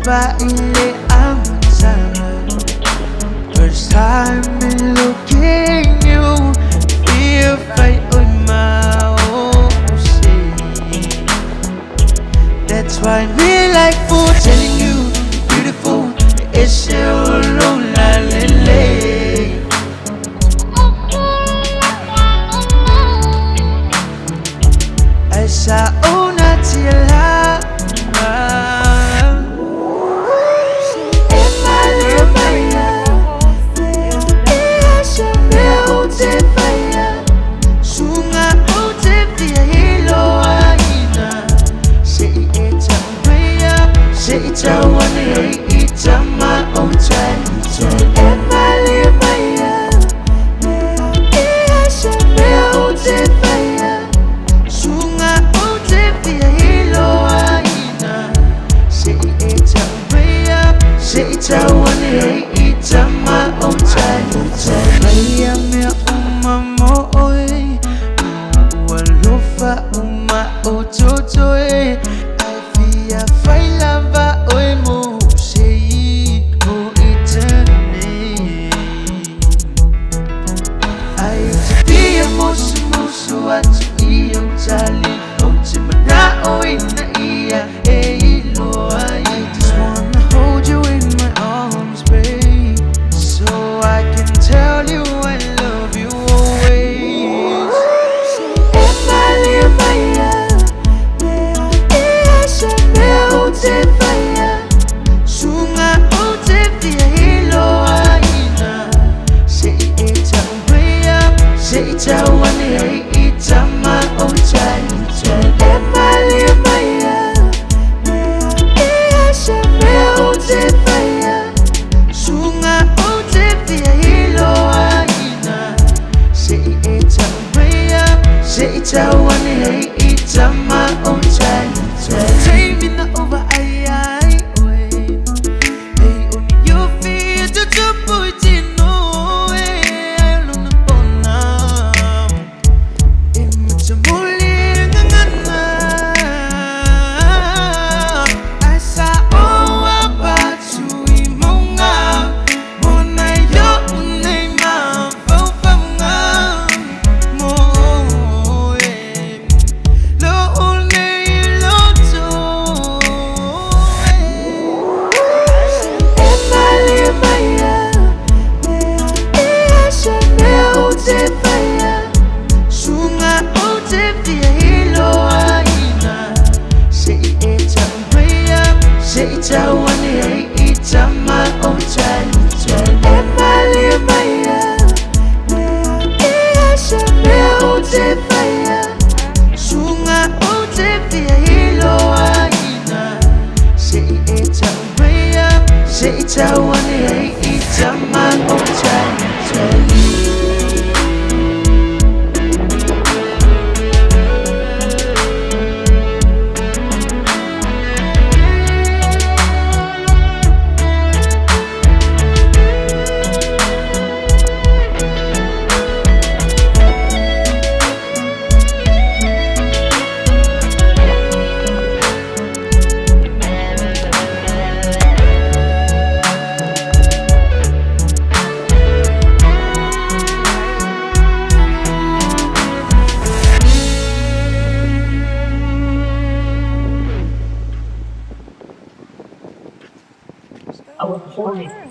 Savai'i ang Taga. First time in looking you, feel right on my own. That's why we like food, telling you beautiful. It's your lonely. Sa una tila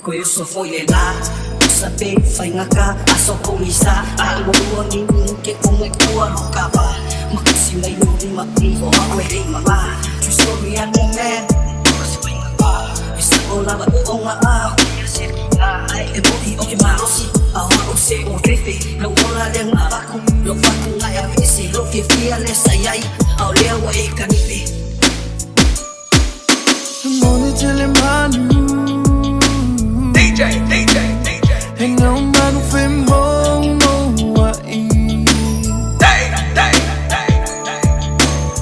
Kuya sofoy na sabi fay nga ka aso kong isa ay waluang ininke kung may kuha ka pa makasimay yung matiho ako ay mama true story ang moment kasi fay nga ka isa ko labat o nga ay emoji o kimarosi awa o se o refe nang wala lang ako lupa ko nga ay Silofa fearless ayay au lewa e kanipi Moni telemanu DJ Hey no man femo no ai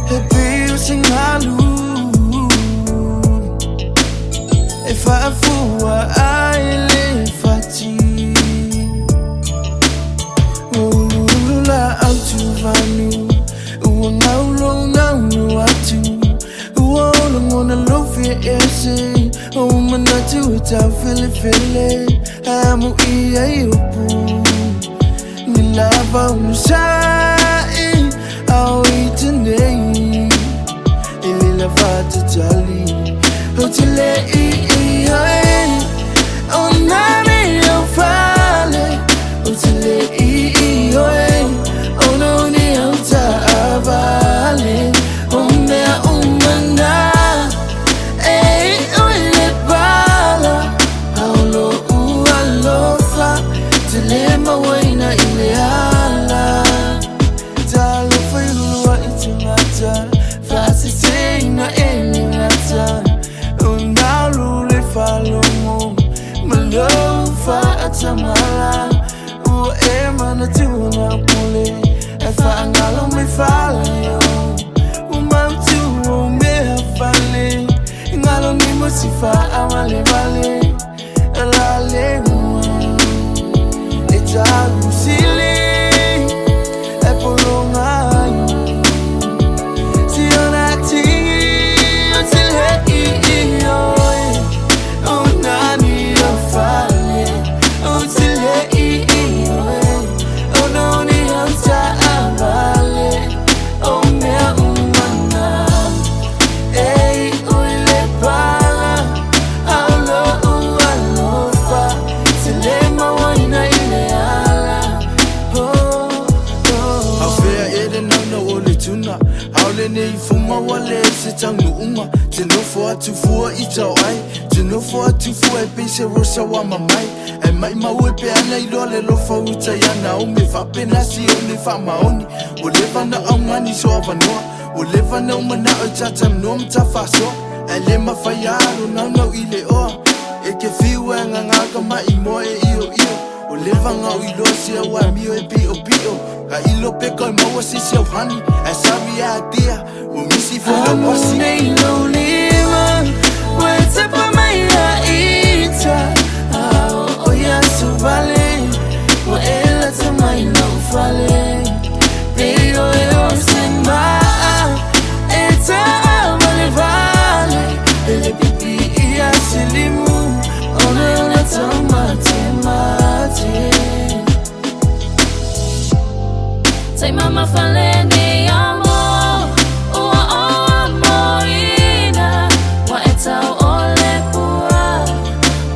Hey bill sing halu If I fool I live fati Oh la I'm too vanu Oh now long now no I too fele Amu iya yupu Nilava unusai Au itanei Ilila fata jali Hotele iya Onami yo fale Hotele iya Ononi yo taavale Omea umana Dilema waina ileala Talofa Lava itimata Fasi teina eningata Unalule falomo Malofa atamala Ua emana tuna pule Efa angalo me fala yo Umamtu umea fale Ngalo ni musifa amale vale Lale Usili Epolonga Siona tingi Utile iyo Unani yofale Utile iyo Ononi yota abale Omea umana Ei uile pala Aulo ualofa Tilema waina ile Nei fuma wale se tangu uma Talofa atu fua itau ai Talofa atu fua e pese rosa wa mamai E mai mau e pe ana I lole lofa uta yana o me whape nasi o ne whamaoni O lewa na au ngani so awanoa O lewa na umana o tatam no mta faso E le mawhaiaro nau nau I le oa E ke whiu e ngangaka mai moe iyo iyo O lewa ngau I losi a wa mio e pio pio Ka ilo peko I maua sisi au hani E sawi a dia O misi fula wasi Nei no lima Wete pa mai a ita Ao o ya su vale Wa ela ta mai no fale Pero e o sen maa E ta vale vale Ele pipi I a silimu Ona ta mate mate Say mama fale ni amo Ua o moina Wa etau ole pua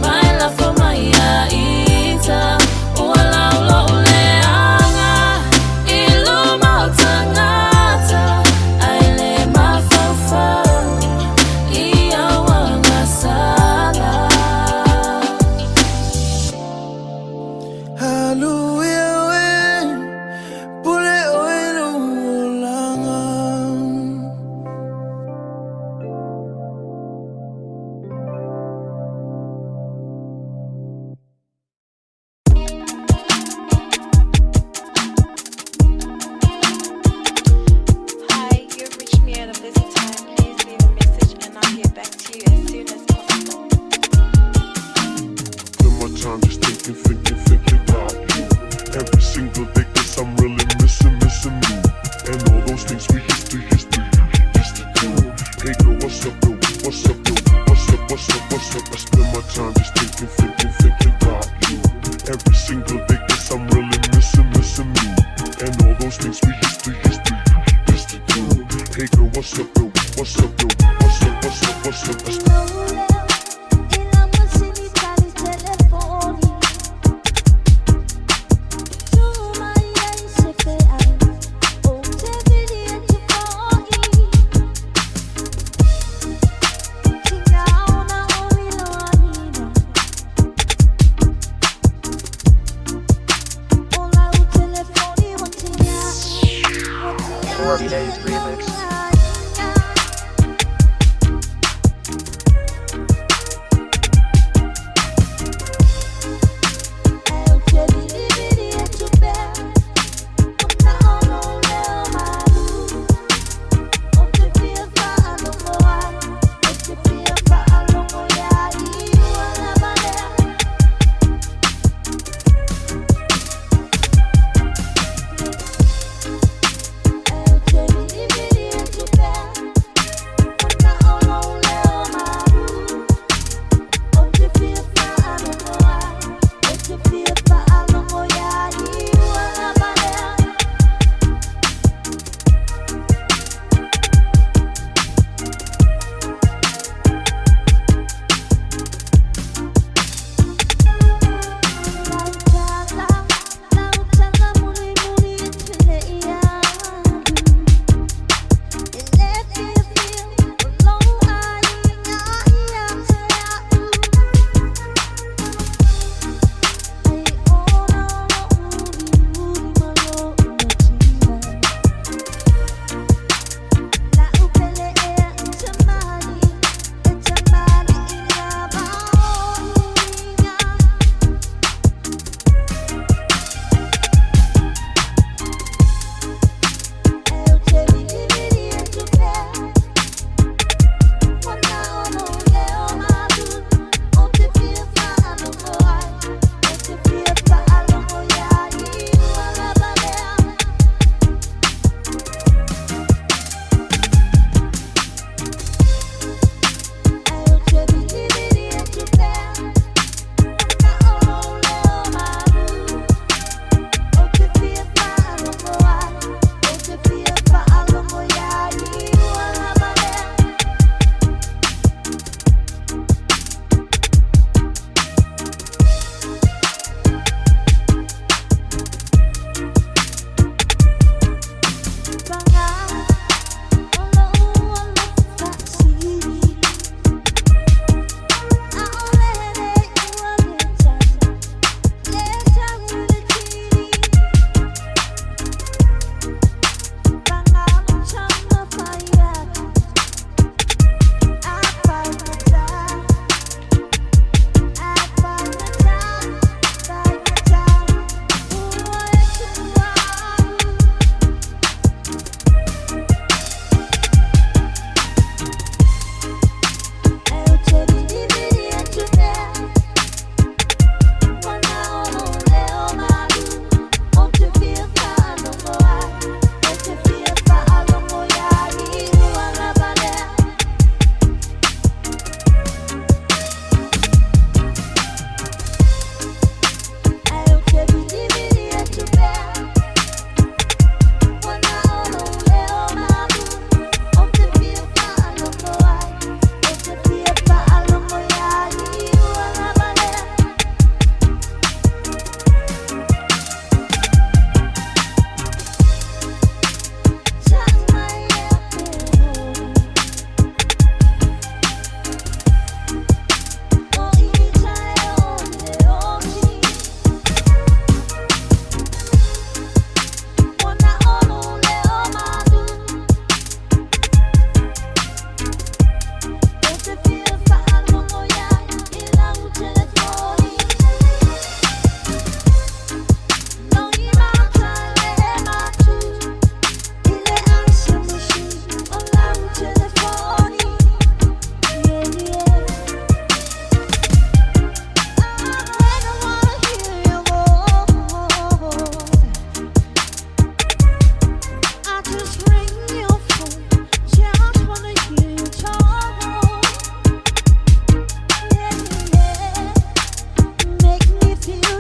Mai la fo mai a ita Ua laulo ule anga Ilu mau tangata Aile mafau Ia wanga sala Hallelujah Days remix.